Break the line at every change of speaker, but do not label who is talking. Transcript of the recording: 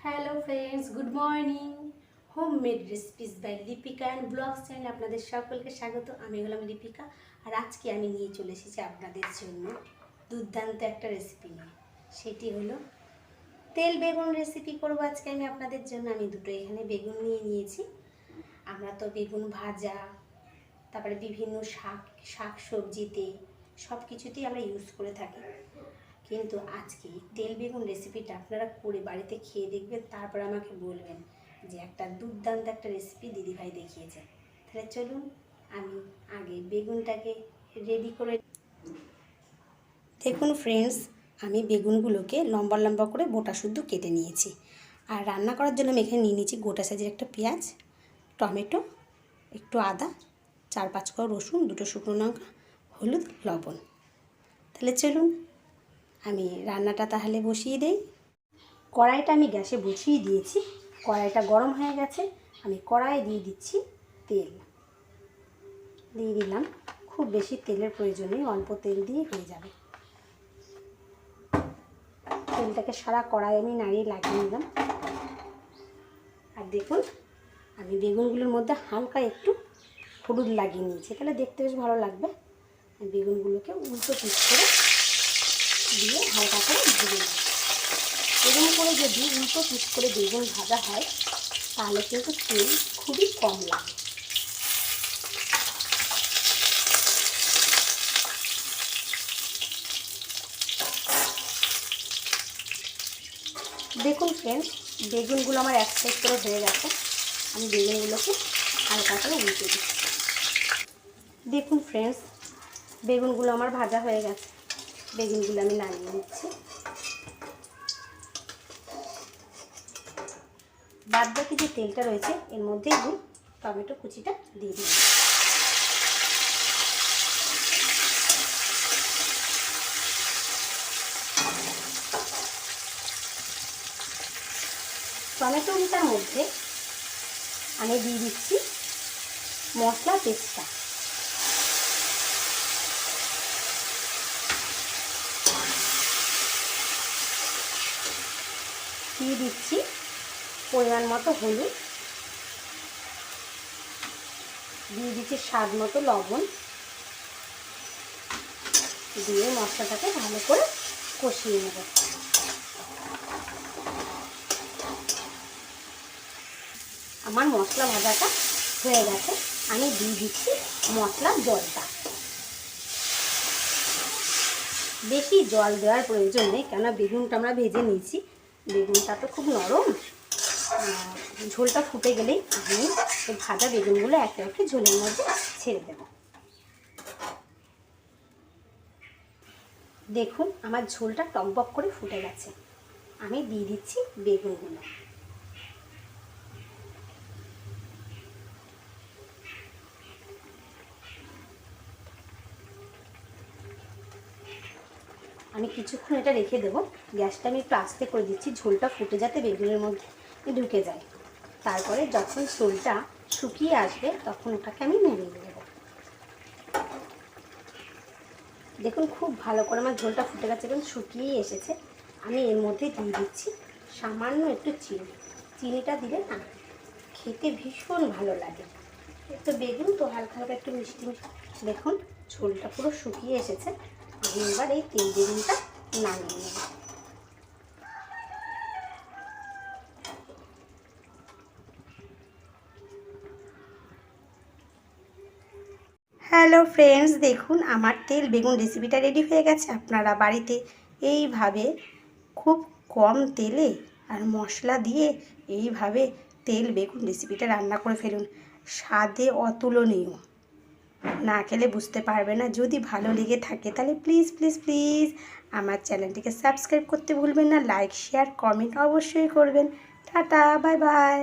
Hello friends, good morning. Homemade recipes by Lipika and blogs চ্যানেলে আপনাদের সকলকে স্বাগত। আমি হলাম লিপিকা, আর আজকে আমি নিয়ে চলে এসেছি আপনাদের জন্য দুর্দান্ত একটা রেসিপি নিয়ে। সেটি হলো তেল বেগুন রেসিপি করবো আজকে আমি আপনাদের জন্য। আমি দুটো এখানে বেগুন নিয়েছি। আমরা তো বেগুন ভাজা, তারপরে বিভিন্ন শাক সবজিতে সব কিছুতেই আমরা ইউজ করে থাকি, কিন্তু আজকে তেল বেগুন রেসিপিটা আপনারা করে বাড়িতে খেয়ে দেখবেন, তারপর আমাকে বলবেন যে একটা দুর্দান্ত একটা রেসিপি দিদিভাই দেখিয়েছে। তাহলে চলুন আমি আগে বেগুনটাকে রেডি করে। দেখুন ফ্রেন্ডস, আমি বেগুনগুলোকে লম্বা লম্বা করে বোটা শুদ্ধ কেটে নিয়েছি। আর রান্না করার জন্য আমি এখানে নিয়ে নিয়েছি গোটা সাইজের একটা পেঁয়াজ, টমেটো, একটু আদা, 4-5 কোয়া রসুন, 2টো শুকনো লঙ্কা, হলুদ, লবণ। তাহলে চলুন আমি রান্নাটা তাহলে বসিয়ে দেই। কড়াইটা আমি গ্যাসে বসিয়ে দিয়েছি। কড়াইটা গরম হয়ে গেছে। আমি কড়াইয়ে দিয়ে দিচ্ছি তেল। দিয়ে দিলাম, খুব বেশি তেলের প্রয়োজন নেই, অল্প তেল দিয়ে হয়ে যাবে। তেলটাকে সারা কড়াই আমি নাড়িয়ে লাগিয়ে নিলাম। আর দেখুন, আমি বেগুনগুলোর মধ্যে হালকা একটু হলুদ লাগিয়ে নিয়েছি, তাহলে দেখতে বেশ ভালো লাগবে। বেগুনগুলোকে উল্টো পিঠ করে দিয়ে হালকা করে ভেজে নেব। এরকম করে যদি উল্টো পিঠ করে বেগুন ভাজা হয় তাহলে কিন্তু তেল খুবই কম লাগে। দেখুন ফ্রেন্ডস, বেগুনগুলো আমার এক সাইড করে হয়ে গেছে। আমি বেগুনগুলোকে হালকা করে উল্টে দিচ্ছি। দেখুন ফ্রেন্ডস, বেগুনগুলো আমার ভাজা হয়ে গেছে। বেগুনগুলো আমি নামিয়ে নিচ্ছি। বাদ বাকি যে তেলটা রয়েছে এর মধ্যে একটু টমেটো কুচিটা দিয়ে দিই। টমেটোটার মধ্যে আমি দিয়ে দিচ্ছি মশলা পেস্টটা। দিয়ে দিচ্ছি পরিমাণ মতো হলুদ, দিয়ে দিচ্ছি স্বাদ মতো লবণ, দিয়ে মশলাটাকে ভালো করে কষিয়ে নেব। আমার মশলা ভাজাটা হয়ে গেছে। আমি দিয়ে দিচ্ছি মশলার জলটা। বেশি জল দেওয়ার প্রয়োজন নেই, কেননা বেগুনটা আমরা ভেজে নিয়েছি। বেগুনটা তো খুব নরম। ঝোলটা ফুটে গেলেই আমি এই ভাজা বেগুনগুলো একে একে ঝোলের মধ্যে ছেড়ে দেব। দেখুন আমার ঝোলটা টকবক করে ফুটে গেছে। আমি দিয়ে দিচ্ছি বেগুনগুলো। আমি কিছুক্ষণ এটা রেখে দেবো। গ্যাসটা আমি একটু আস্তে করে দিচ্ছি, ঝোলটা ফুটে যাতে বেগুনের মধ্যে ঢুকে যায়। তারপরে যখন ঝোলটা শুকিয়ে আসবে তখন ওটাকে আমি নামিয়ে দেবো। দেখুন খুব ভালো করে আমার ঝোলটা ফুটে গেছে এবং শুকিয়েই এসেছে। আমি এর মধ্যে দিয়ে দিচ্ছি সামান্য একটু চিনি। চিনিটা দিলে না খেতে ভীষণ ভালো লাগে। একটু বেগুন তো হালকা হালকা একটু মিষ্টি মিষ্টি। দেখুন ঝোলটা পুরো শুকিয়ে এসেছে। আমি এবার এই তেল বেগুনটা নামিয়ে নেব। হ্যালো ফ্রেন্ডস, দেখুন আমার তেল বেগুন রেসিপিটা রেডি হয়ে গেছে। আপনারা বাড়িতে এইভাবে খুব কম তেলে আর মশলা দিয়ে এইভাবে তেল বেগুন রেসিপিটা রান্না করে ফেলুন। স্বাদে অতুলনীয়, না খেলে বুঝতে পারবে না। যদি ভালো লেগে থাকে তাহলে প্লিজ প্লিজ প্লিজ আমার চ্যানেলটিকে সাবস্ক্রাইব করতে ভুলবেন না। লাইক শেয়ার কমেন্ট অবশ্যই করবেন। Tata, bye bye.